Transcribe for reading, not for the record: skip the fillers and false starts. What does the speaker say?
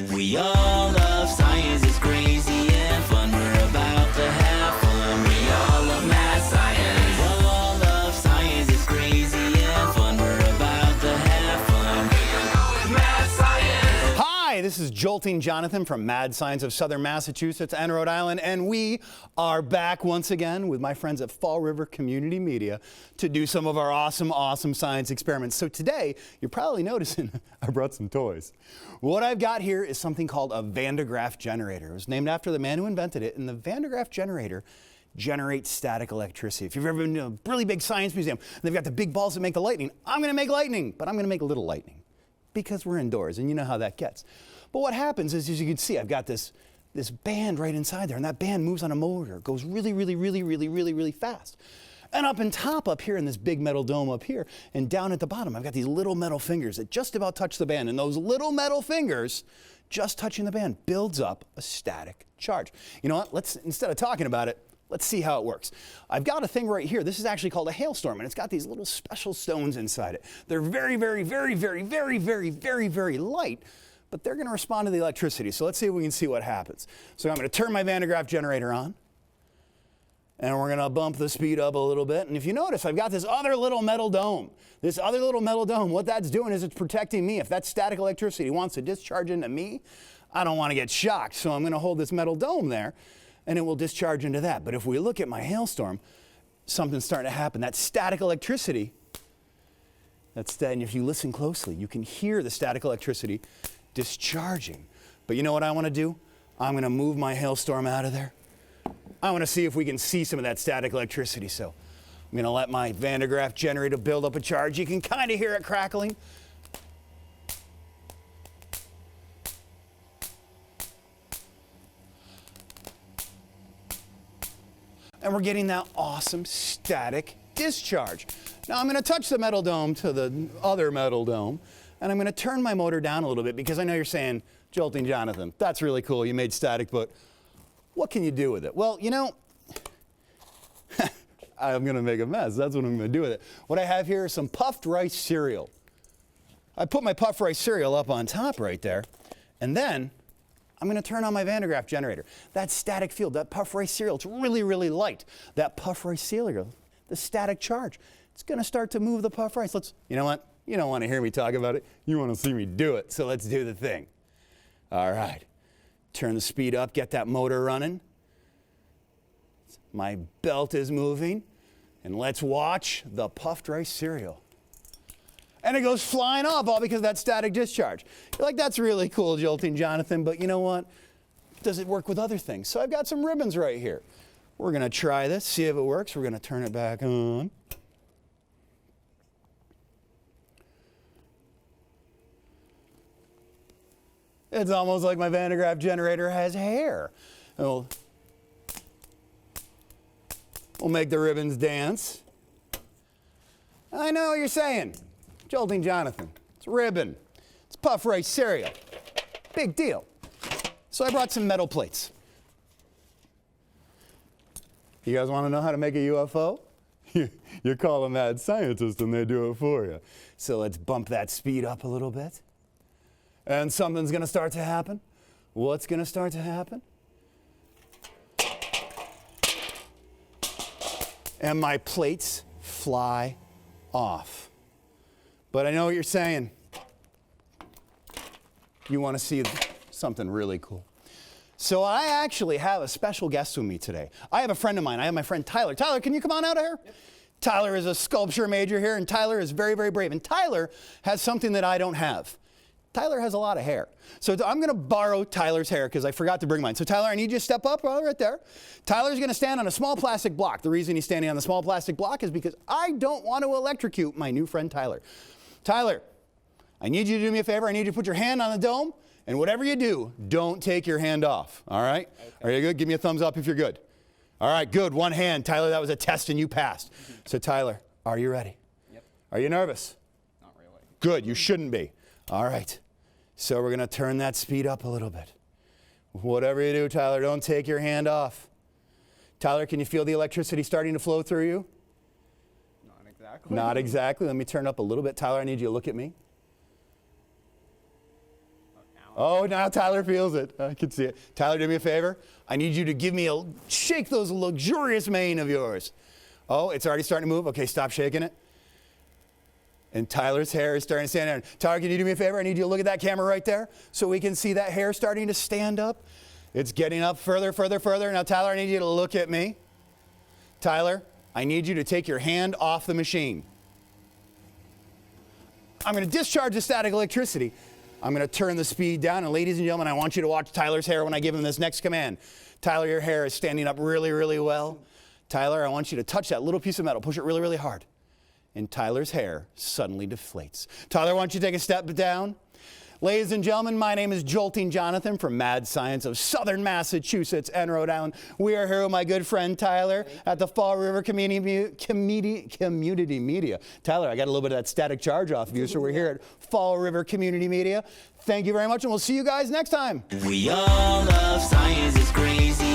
We all love science, it's crazy and fun. We're about to have fun. We all love math science. We all love science, it's crazy and fun. We're about to have fun. Here you go with math science. Hi, this is Jolting Jonathan from Mad Science of Southern Massachusetts and Rhode Island, and we are back once again with my friends at Fall River Community Media to do some of our awesome science experiments. So today, you're probably noticing I brought some toys. What I've got here is something called a Van de Graaff generator. It was named after the man who invented it, and the Van de Graaff generator generates static electricity. If you've ever been to a really big science museum, they've got the big balls that make the lightning. I'm going to make lightning, but I'm going to make a little lightning because we're indoors, and you know how that gets. But what happens is, as you can see, I've got this band right inside there, and that band moves on a motor. It goes really fast. And up in top up here in this big metal dome up here, and down at the bottom, I've got these little metal fingers that just about touch the band. And those little metal fingers just touching the band builds up a static charge. You know what? Let's, instead of talking about it, let's see how it works. I've got a thing right here. This is actually called a hailstorm, and it's got these little special stones inside it. They're very light, but they're going to respond to the electricity. So let's see if we can see what happens. So I'm going to turn my Van de Graaff generator on. And we're going to bump the speed up a little bit. And if you notice, I've got this other little metal dome. This other little metal dome, what that's doing is it's protecting me. If that static electricity wants to discharge into me, I don't want to get shocked. So I'm going to hold this metal dome there, and it will discharge into that. But if we look at my hailstorm, something's starting to happen. That static electricity, and if you listen closely, you can hear the static electricity discharging. But you know what I want to do? I'm going to move my hailstorm out of there. I want to see if we can see some of that static electricity. So I'm going to let my Van de Graaff generator build up a charge. You can kind of hear it crackling. And we're getting that awesome static discharge. Now I'm going to touch the metal dome to the other metal dome, and I'm going to turn my motor down a little bit because I know you're saying, Jolting Jonathan, that's really cool, you made static, but what can you do with it? Well, you know, I'm going to make a mess. That's what I'm going to do with it. What I have here is some puffed rice cereal. I put my puffed rice cereal up on top right there, and then I'm going to turn on my Van de Graaff generator. that static field, that puffed rice cereal, it's really light. That puffed rice cereal, the static charge, it's going to start to move the puffed rice. You know what? You don't want to hear me talk about it. You want to see me do it. So let's do the thing. All right. Turn the speed up, get that motor running. My belt is moving, and let's watch the puffed rice cereal. And it goes flying off, all because of that static discharge. You're like, that's really cool, Jolting Jonathan, but you know what? Does it work with other things? So I've got some ribbons right here. We're going to try this, see if it works. We're going to turn it back on. It's almost like my Van de Graaff generator has hair. We'll make the ribbons dance. I know what you're saying. Jolting Jonathan, it's a ribbon. It's puff rice cereal. Big deal. So I brought some metal plates. You guys want to know how to make a UFO? You call a mad scientist and they do it for you. So let's bump that speed up a little bit. And something's going to start to happen. What's going to start to happen? And my plates fly off. But I know what you're saying. You want to see something really cool. So I actually have a special guest with me today. I have a friend of mine. I have my friend Tyler. Tyler, can you come on out of here? Yep. Tyler is a sculpture major here, and Tyler is very brave. And Tyler has something that I don't have. Tyler has a lot of hair. So I'm going to borrow Tyler's hair because I forgot to bring mine. So Tyler, I need you to step up right there. Tyler's going to stand on a small plastic block. The reason he's standing on the small plastic block is because I don't want to electrocute my new friend Tyler. Tyler, I need you to do me a favor. I need you to put your hand on the dome, and whatever you do, don't take your hand off. All right? Okay. Are you good? Give me a thumbs up if you're good. All right, good. One hand. Tyler, that was a test and you passed. So Tyler, are you ready? Yep. Are you nervous? Not really. Good. You shouldn't be. All right. So we're going to turn that speed up a little bit. Whatever you do, Tyler, don't take your hand off. Tyler, can you feel the electricity starting to flow through you? Not exactly. Not exactly. Let me turn up a little bit. Tyler, I need you to look at me. Oh, now Tyler feels it. I can see it. Tyler, do me a favor. I need you to give me shake those luxurious mane of yours. Oh, it's already starting to move. Okay, stop shaking it. And Tyler's hair is starting to stand there. Tyler, can you do me a favor? I need you to look at that camera right there so we can see that hair starting to stand up. It's getting up further, further, further. Now, Tyler, I need you to look at me. Tyler, I need you to take your hand off the machine. I'm going to discharge the static electricity. I'm going to turn the speed down, and ladies and gentlemen, I want you to watch Tyler's hair when I give him this next command. Tyler, your hair is standing up really, really well. Tyler, I want you to touch that little piece of metal. Push it really, really hard. And Tyler's hair suddenly deflates. Tyler, I want you to take a step down. Ladies and gentlemen, my name is Jolting Jonathan from Mad Science of Southern Massachusetts and Rhode Island. We are here with my good friend Tyler at the Fall River Community Media. Tyler, I got a little bit of that static charge off of you, so we're here at Fall River Community Media. Thank you very much, and we'll see you guys next time. We all love science, it's crazy